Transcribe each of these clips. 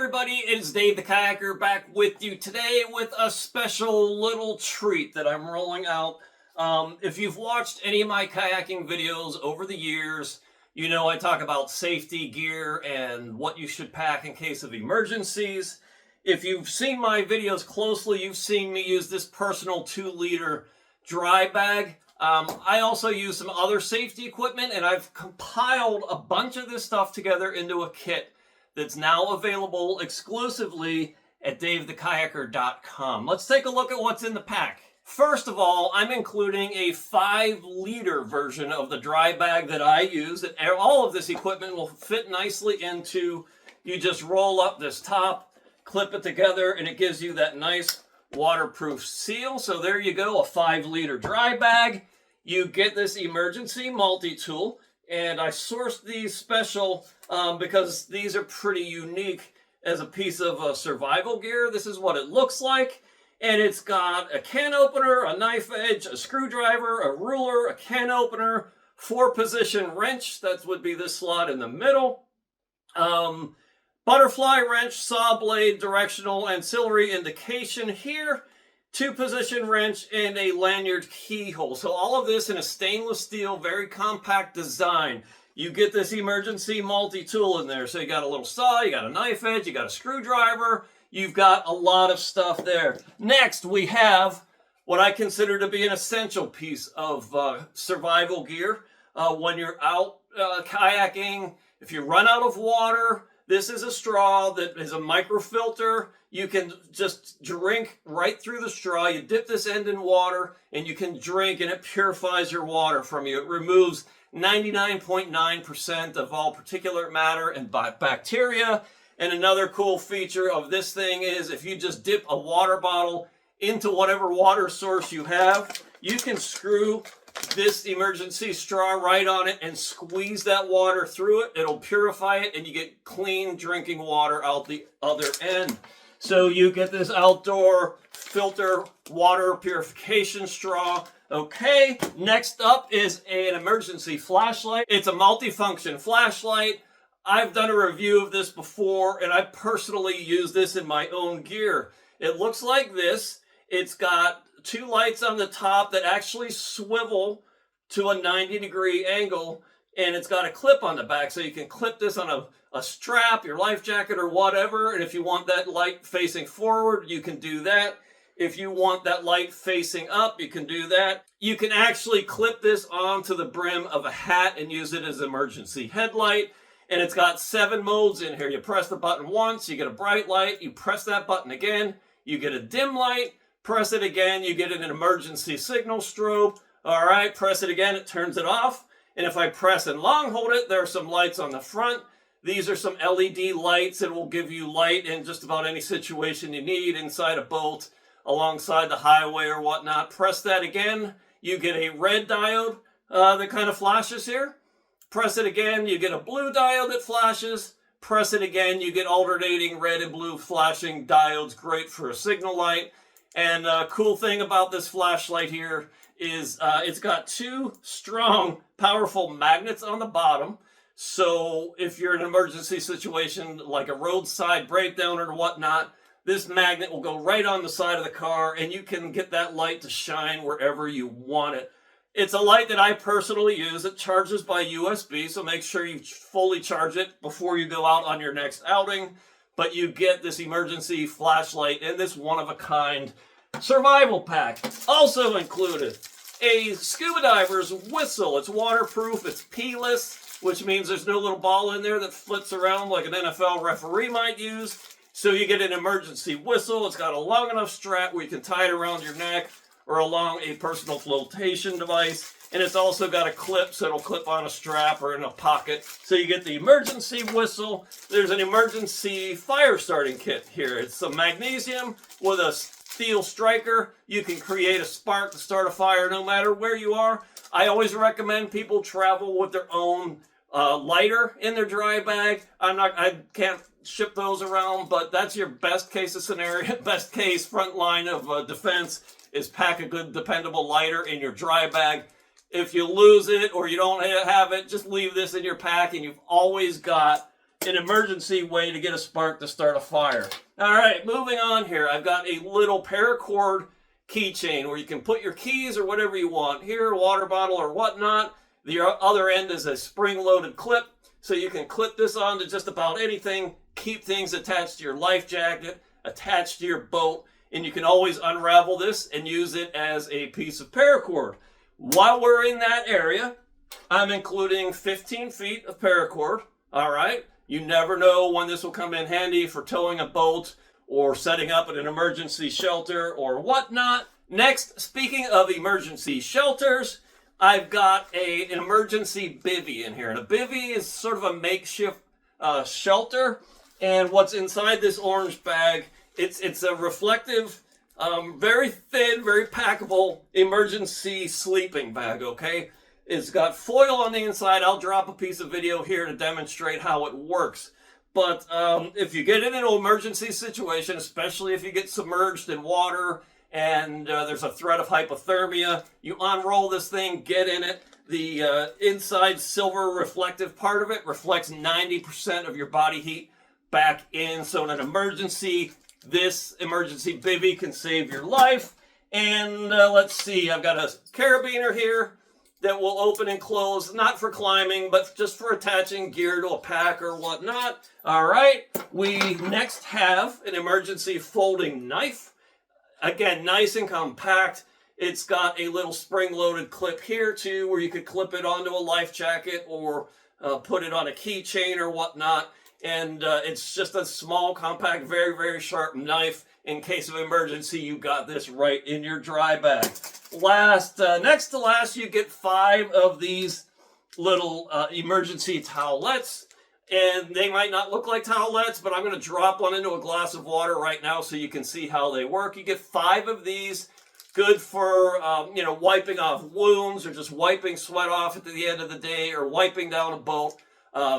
everybody, it's Dave the Kayaker back with you today with a special little treat that I'm rolling out. If you've watched any of my kayaking videos over the years, you know I talk about safety gear and what you should pack in case of emergencies. If you've seen my videos closely, you've seen me use this personal 2-liter dry bag. I also use some other safety equipment, and I've compiled a bunch of this stuff together into a kit that's now available exclusively at davethekayaker.com. Let's take a look at what's in the pack. First of all, I'm including a 5-liter version of the dry bag that I use. That all of this equipment will fit nicely into. You just roll up this top, clip it together, and it gives you that nice waterproof seal. So there you go, a 5-liter dry bag. You get this emergency multi-tool, and I sourced these special because these are pretty unique as a piece of survival gear. This is what it looks like, and it's got a can opener, a knife edge, a screwdriver, a ruler, a can opener, 4-position wrench, that would be this slot in the middle, butterfly wrench, saw blade, directional, ancillary indication here, 2-position wrench, and a lanyard keyhole. So all of this in a stainless steel, very compact design. You get this emergency multi-tool in there. So you got a little saw, you got a knife edge, you got a screwdriver, you've got a lot of stuff there. Next, we have what I consider to be an essential piece of survival gear. When you're out kayaking, if you run out of water, this is a straw that is a microfilter. You can just drink right through the straw. You dip this end in water and you can drink, and it purifies your water from you. It removes 99.9% of all particulate matter and bacteria. And another cool feature of this thing is if you just dip a water bottle into whatever water source you have, you can screw this emergency straw right on it and squeeze that water through it. It'll purify it, and you get clean drinking water out the other end. So you get this outdoor filter water purification straw. Okay, next up is an emergency flashlight. It's a multifunction flashlight. I've done a review of this before, and I personally use this in my own gear. It looks like this. It's got 2 lights on the top that actually swivel to a 90-degree angle, and it's got a clip on the back, so you can clip this on a strap, your life jacket, or whatever. And if you want that light facing forward, you can do that. If you want that light facing up, you can do that. You can actually clip this onto the brim of a hat and use it as an emergency headlight. And it's got 7 modes in here. You press the button once, you get a bright light. You press that button again, you get a dim light. Press it again, you get an emergency signal strobe. All right, press it again, it turns it off. And if I press and long hold it, there are some lights on the front. These are some LED lights that will give you light in just about any situation you need, inside a boat, alongside the highway or whatnot. Press that again, you get a red diode that kind of flashes here. Press it again, you get a blue diode that flashes. Press it again, you get alternating red and blue flashing diodes, great for a signal light. And a cool thing about this flashlight here is it's got 2 strong, powerful magnets on the bottom. So if you're in an emergency situation, like a roadside breakdown or whatnot, this magnet will go right on the side of the car, and you can get that light to shine wherever you want it. It's a light that I personally use. It charges by USB, so make sure you fully charge it before you go out on your next outing. But you get this emergency flashlight in this one-of-a-kind survival pack. Also included a scuba diver's whistle. It's waterproof, it's P-less, which means there's no little ball in there that flits around like an NFL referee might use. So you get an emergency whistle. It's got a long enough strap where you can tie it around your neck or along a personal flotation device. And it's also got a clip, so it'll clip on a strap or in a pocket. So you get the emergency whistle. There's an emergency fire starting kit here. It's some magnesium with a steel striker. You can create a spark to start a fire no matter where you are. I always recommend people travel with their own lighter in their dry bag. I can't ship those around, but that's your best case of scenario. Best case front line of defense is pack a good dependable lighter in your dry bag. If you lose it or you don't have it, just leave this in your pack, and you've always got an emergency way to get a spark to start a fire. All right, moving on here. I've got a little paracord keychain where you can put your keys or whatever you want here, a water bottle or whatnot. The other end is a spring-loaded clip, so you can clip this onto just about anything, keep things attached to your life jacket, attached to your boat, and you can always unravel this and use it as a piece of paracord. While we're in that area, I'm including 15 feet of paracord, all right? You never know when this will come in handy for towing a boat or setting up at an emergency shelter or whatnot. Next, speaking of emergency shelters, I've got an emergency bivvy in here. And a bivvy is sort of a makeshift shelter. And what's inside this orange bag, it's a reflective, very thin, very packable emergency sleeping bag, okay? It's got foil on the inside. I'll drop a piece of video here to demonstrate how it works. But if you get in an emergency situation, especially if you get submerged in water and there's a threat of hypothermia, you unroll this thing, get in it. The inside silver reflective part of it reflects 90% of your body heat back in. So in an emergency, this emergency bivvy can save your life. And let's see, I've got a carabiner here that will open and close, not for climbing, but just for attaching gear to a pack or whatnot. All right, we next have an emergency folding knife. Again, nice and compact. It's got a little spring-loaded clip here too, where you could clip it onto a life jacket or put it on a keychain or whatnot. And it's just a small, compact, very, very sharp knife. In case of emergency, you got this right in your dry bag. Next to last, you get 5 of these little emergency towelettes. And they might not look like towelettes, but I'm going to drop one into a glass of water right now so you can see how they work. You get 5 of these, good for, wiping off wounds or just wiping sweat off at the end of the day or wiping down a boat.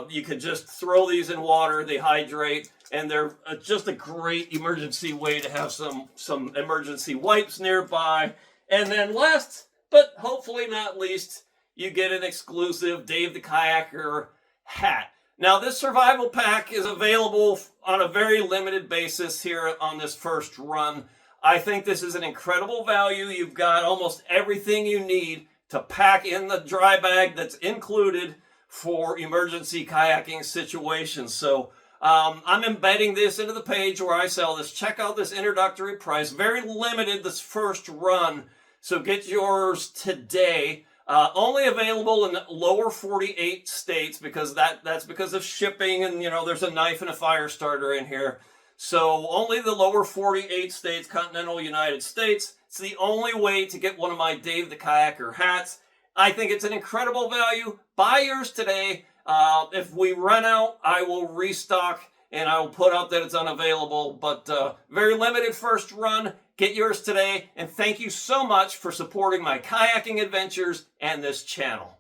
You can just throw these in water, they hydrate, and they're just a great emergency way to have some emergency wipes nearby. And then last, but hopefully not least, you get an exclusive Dave the Kayaker hat. Now, this survival pack is available on a very limited basis here on this first run. I think this is an incredible value. You've got almost everything you need to pack in the dry bag that's included for emergency kayaking situations. So I'm embedding this into the page where I sell this. Check out this introductory price. Very limited this first run. So get yours today. Only available in lower 48 states because that's because of shipping and, there's a knife and a fire starter in here. So only the lower 48 states, continental United States. It's the only way to get one of my Dave the Kayaker hats. I think it's an incredible value. Buy yours today. If we run out, I will restock and I will put out that it's unavailable. But very limited first run. Get yours today. And thank you so much for supporting my kayaking adventures and this channel.